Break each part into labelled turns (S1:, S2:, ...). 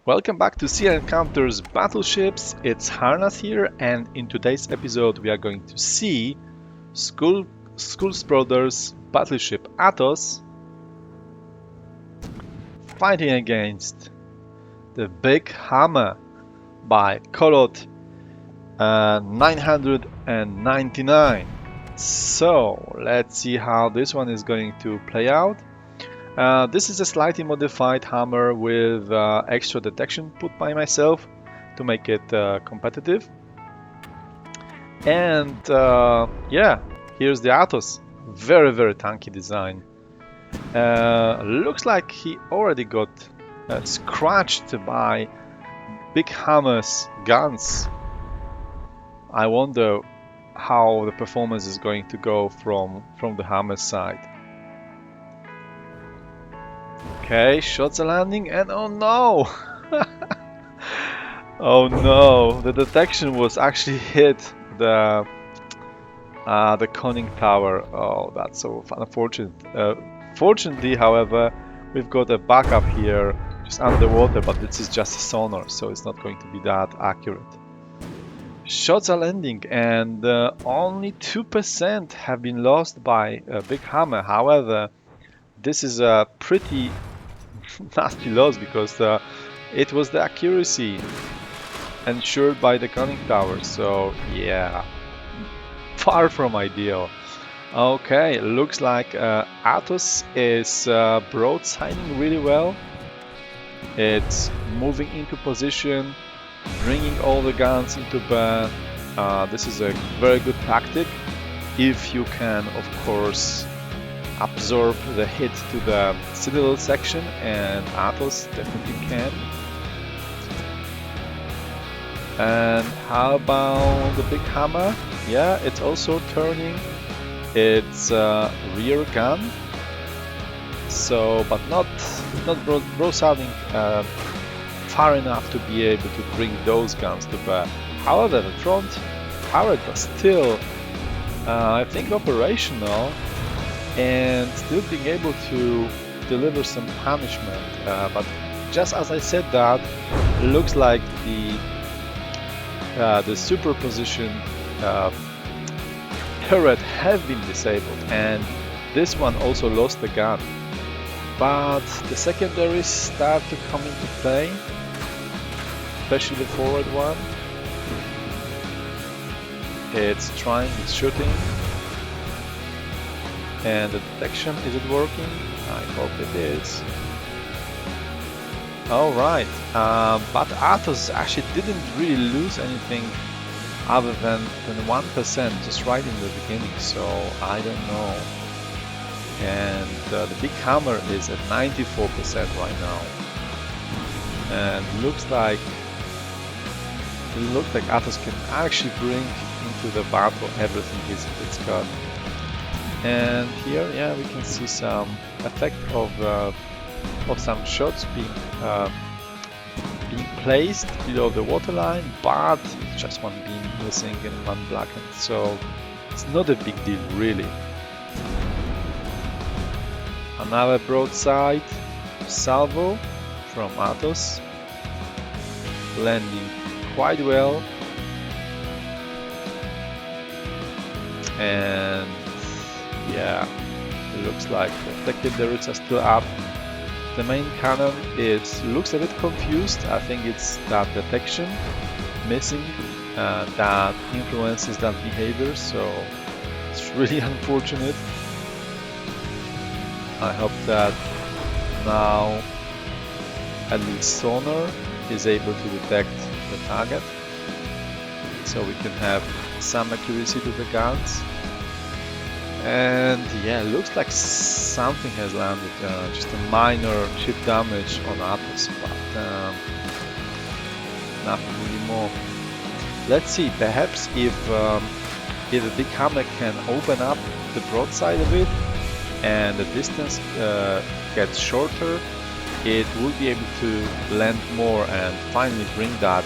S1: Welcome back to Sea Encounters Battleships. It's Harnas here, and in today's episode, we are going to see Skull's Brothers Battleship Athos fighting against the Big Hammer by Kolot 999. So let's see how this one is going to play out. This is a slightly modified hammer with extra detection put by myself to make it competitive. And yeah, here's the Athos. Very tanky design. Looks like he already got scratched by Big Hammer's guns. I wonder how the performance is going to go from the Hammer's side. Okay, shots are landing, and oh no! Oh no, the detection was actually hit the conning tower. Oh, that's so unfortunate. Fortunately, however, we've got a backup here just underwater, but this is just a sonar, so it's not going to be that accurate. Shots are landing, and only 2% have been lost by Big Hammer. However, this is a pretty nasty loss because it was the accuracy ensured by the conning tower. So yeah, far from ideal. Okay, looks like Athos is broadsiding really well. It's moving into position, bringing all the guns into bear. This is a very good tactic if you can, of course, absorb the hit to the citadel section, and Athos definitely can. And how about the Big Hammer? Yeah, it's also turning its rear gun, so but not broadsiding far enough to be able to bring those guns to bear. However, the front turret was still, I think, operational and still being able to deliver some punishment. But just as I said that, it looks like the superposition turret have been disabled, and this one also lost the gun. But the secondaries start to come into play, especially the forward one. It's shooting. And the detection, is it working? I hope it is. Alright, but Athos actually didn't really lose anything other than 1% just right in the beginning, so I don't know. And the Big Hammer is at 94% right now. And looks like Athos can actually bring into the battle everything it's got. And here, yeah, we can see some effect of some shots being placed below the waterline, but just one beam missing and one blackened, so it's not a big deal really. Another broadside salvo from Athos, landing quite well, and yeah, it looks like the reflected turrets are still up. The main cannon looks a bit confused. I think it's that detection missing that influences that behavior, so it's really unfortunate. I hope that now at least sonar is able to detect the target, so we can have some accuracy to the guns. And yeah, looks like something has landed, just a minor chip damage on Athos, but nothing really more. Let's see, perhaps if the Big Hammer can open up the broadside a bit and the distance gets shorter, it will be able to land more and finally bring that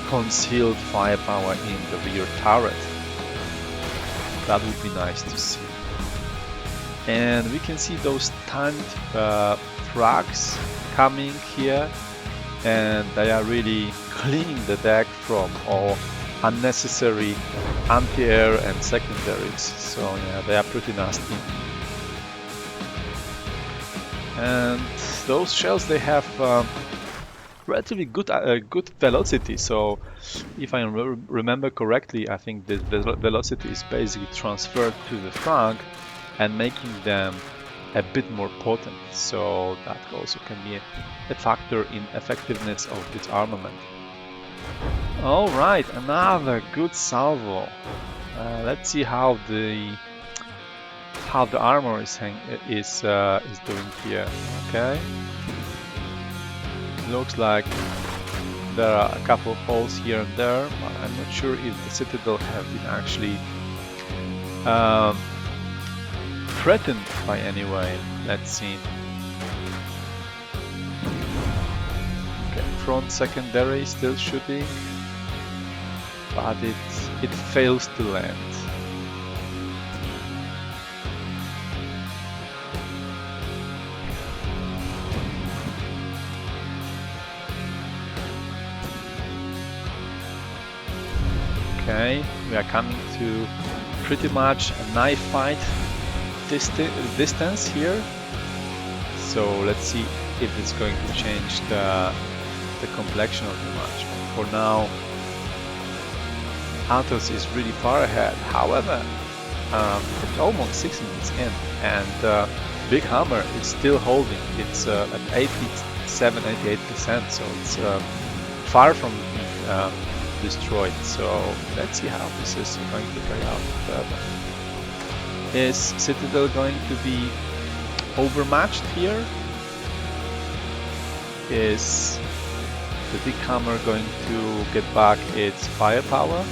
S1: concealed firepower in the rear turret. That would be nice to see. And we can see those timed frags coming here, and they are really cleaning the deck from all unnecessary anti-air and secondaries. So yeah, they are pretty nasty. And those shells, they have relatively good velocity. So if I remember correctly, I think this velocity is basically transferred to the frag and making them a bit more potent. So that also can be a factor in effectiveness of this armament. All right, another good salvo. Let's see how the armor is doing here. Okay, looks like there are a couple of holes here and there, but I'm not sure if the citadel have been actually threatened by any way. Let's see. Okay, front secondary still shooting, but it fails to land. Okay, we are coming to pretty much a knife fight distance here. So let's see if it's going to change the complexion of the match. For now, Athos is really far ahead. However, it's almost 6 minutes in, and Big Hammer is still holding. It's at 87-88%, so it's far from being destroyed. So let's see how this is going to play out further. Is Citadel going to be overmatched here? Is the Big Hammer going to get back its firepower?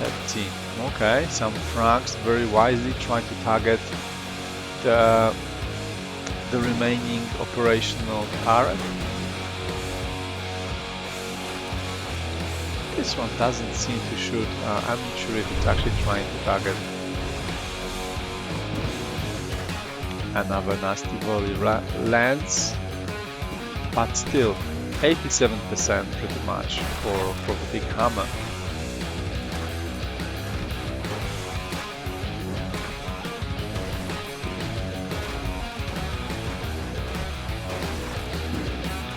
S1: Let's see. Okay, some frags very wisely trying to target the remaining operational turret. This one doesn't seem to shoot. I'm not sure if it's actually trying to target. Another nasty volley lands, but still 87% pretty much for the Big Hammer.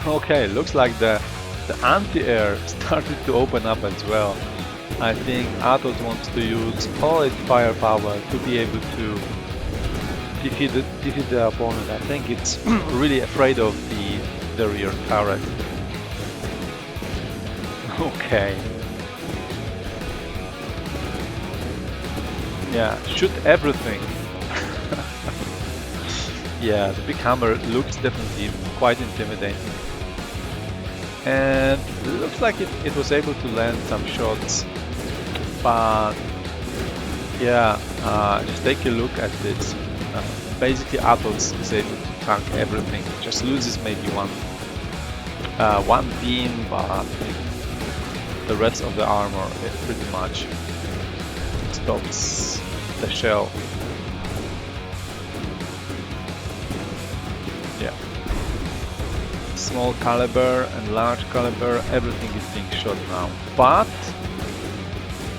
S1: Okay, looks like the anti-air started to open up as well. I think Athos wants to use all its firepower to be able to defeat the opponent. I think it's really afraid of the rear turret. Okay. Yeah, shoot everything. Yeah, the Big Hammer looks definitely quite intimidating. And it looks like it was able to land some shots, but yeah, just take a look at this. Basically, Athos is able to tank everything. Just loses maybe one beam, but the rest of the armor it pretty much stops the shell. Yeah. Small caliber and large caliber, everything is being shot now. But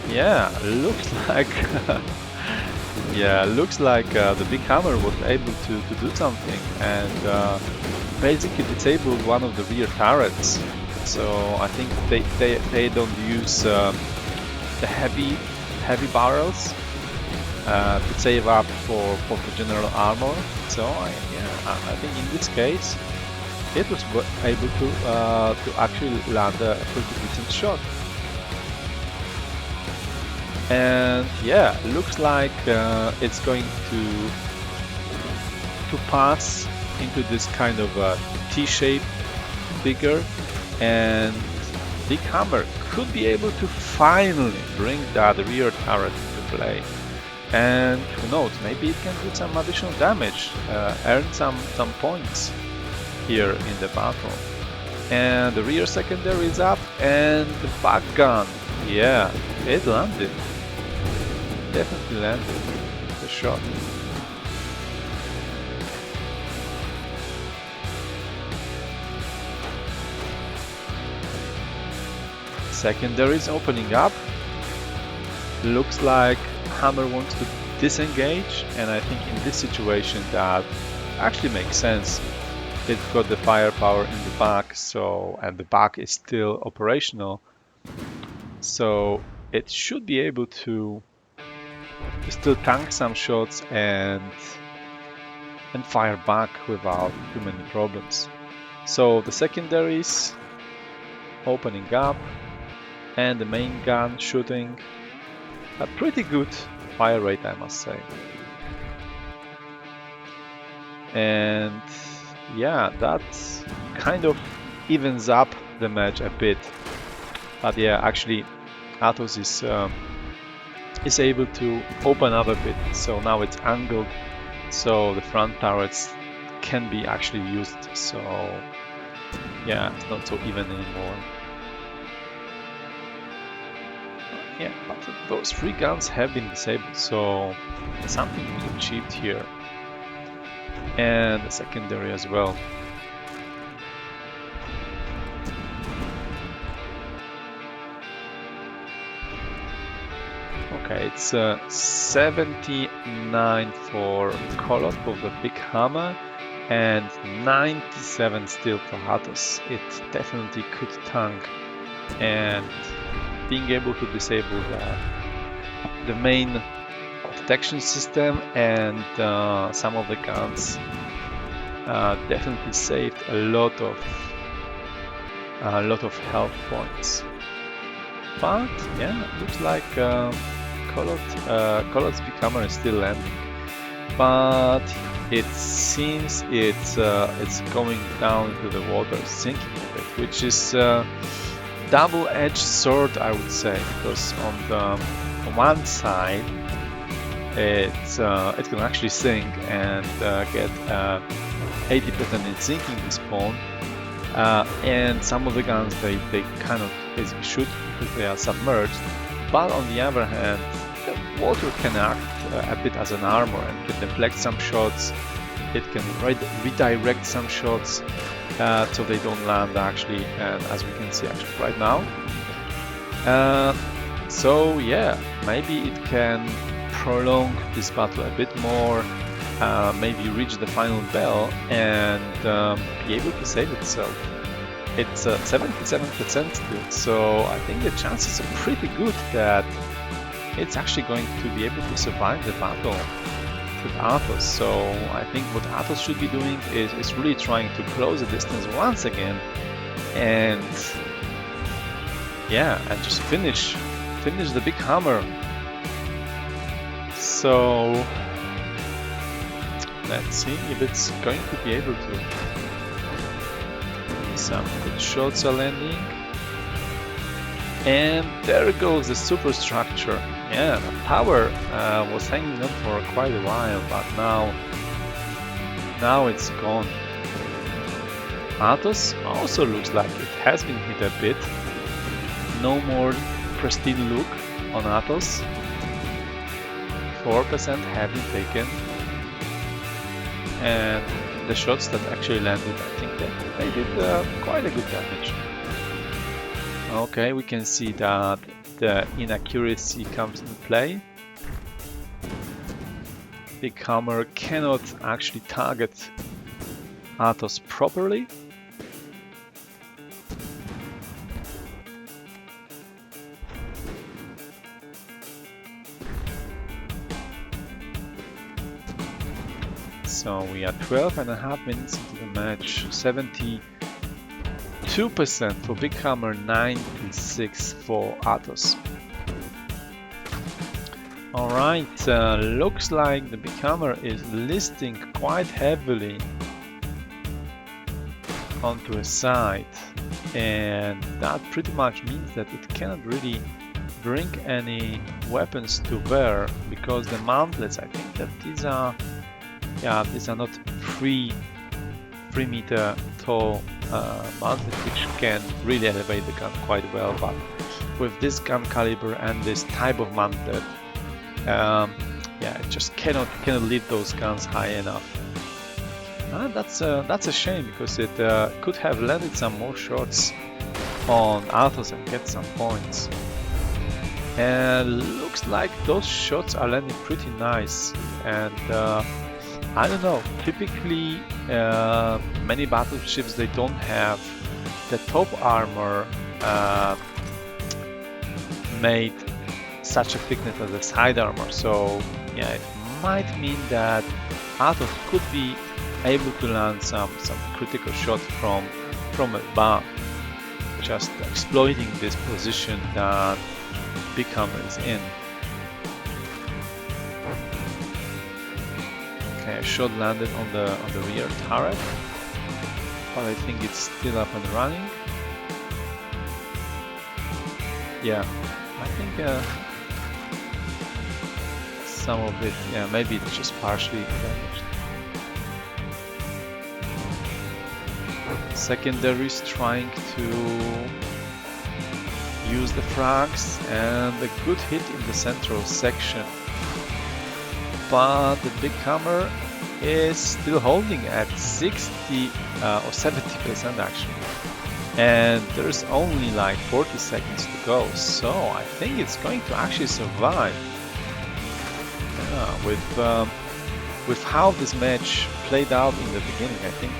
S1: yeah, looks like the Big Hammer was able to do something and basically disabled one of the rear turrets. So I think they don't use the heavy barrels to save up for the general armor. So I think in this case it was able to actually land a pretty decent shot. And yeah, looks like it's going to pass into this kind of T-shaped figure, and Big Hammer could be able to finally bring that rear turret into play. And who knows, maybe it can do some additional damage, earn some points here in the battle. And the rear secondary is up, and the back gun, yeah, it landed. Definitely landed the shot. Secondary is opening up. Looks like Hammer wants to disengage, and I think in this situation that actually makes sense. It's got the firepower in the back, so, and the back is still operational, so it should be able to still tank some shots and fire back without too many problems. So the secondaries opening up and the main gun shooting a pretty good fire rate, I must say. And yeah, that kind of evens up the match a bit. But yeah, actually Athos is able to open up a bit, so now it's angled, so the front turrets can be actually used. So yeah, it's not so even anymore. Yeah, but those 3 guns have been disabled, so something was achieved here. And the secondary as well. Okay, it's 79 for Kolot for the big hammer and 97 still for Athos. It definitely could tank, and being able to disable the main detection system and some of the guns definitely saved a lot of health points. But yeah, looks like Kolot's big hammer is still landing, but it seems it's going down into the water, sinking a bit, which is double-edged sword, I would say, because on the one side it can actually sink and get 80% in sinking respawn, and some of the guns they kind of basically shoot because they are submerged. But on the other hand, the water can act a bit as an armor and can deflect some shots. It can redirect some shots so they don't land actually, and as we can see actually right now. So yeah, maybe it can prolong this battle a bit more, maybe reach the final bell and be able to save itself. It's 77% still, so I think the chances are pretty good that it's actually going to be able to survive the battle with Athos. So I think what Athos should be doing is really trying to close the distance once again, and yeah, and just finish the big hammer. So let's see if it's going to be able to. Some good shots are landing, and there goes the superstructure. Yeah, the power was hanging on for quite a while, but now it's gone. Athos also looks like it has been hit a bit. No more pristine look on Athos. 4% have been taken, and the shots that actually landed, I think they did quite a good damage. Okay, we can see that the inaccuracy comes into play. Big hammer cannot actually target Athos properly. So we are 12.5 minutes into the match. 72% for Big Hammer, 96 for Athos. Alright, looks like the Big Hammer is listing quite heavily onto a side, and that pretty much means that it cannot really bring any weapons to bear, because the mountlets, I think that these are not 3 meter tall mountlets, which can really elevate the gun quite well, but with this gun caliber and this type of mantlet, it just cannot lead those guns high enough. That's a shame, because it could have landed some more shots on Athos and get some points. And looks like those shots are landing pretty nice. And I don't know, typically many battleships, they don't have the top armor made such a thickness as the side armor. So yeah, it might mean that Athos could be able to land some critical shot from above, just exploiting this position that big hammer is in. Okay, a shot landed on the rear turret, but I think it's still up and running. Yeah, I think some of it, yeah, maybe it's just partially damaged. Secondaries trying to use the frags and a good hit in the central section, but the big hammer is still holding at 60 or 70% actually, and there's only like 40 seconds to go, so I think it's going to actually survive. With how this match played out in the beginning, I think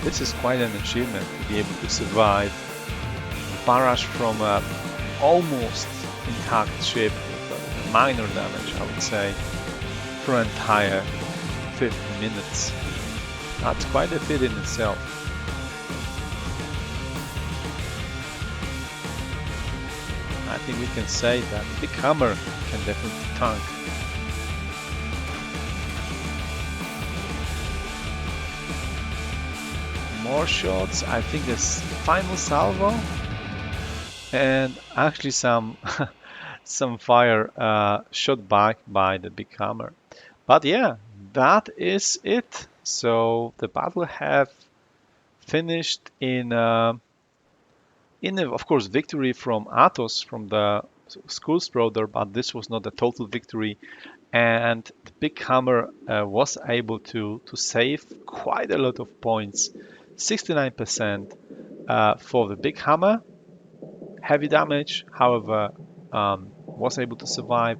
S1: this is quite an achievement to be able to survive barrage from a almost intact ship with minor damage, I would say, for an entire 50 minutes. That's quite a bit in itself. I think we can say that the big hammer can definitely tank. More shots, I think this final salvo, and actually some some fire shot back by the big hammer. But yeah, that is it. So the battle have finished in of course victory from Athos, from the Skullsproder, but this was not a total victory, and the big hammer was able to save quite a lot of points. 69% for the big hammer. Heavy damage, however, was able to survive,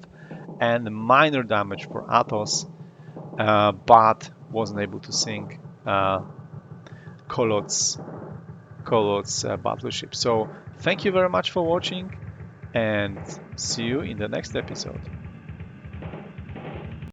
S1: and minor damage for Athos, but wasn't able to sink Kolod's battleship. So thank you very much for watching, and see you in the next episode.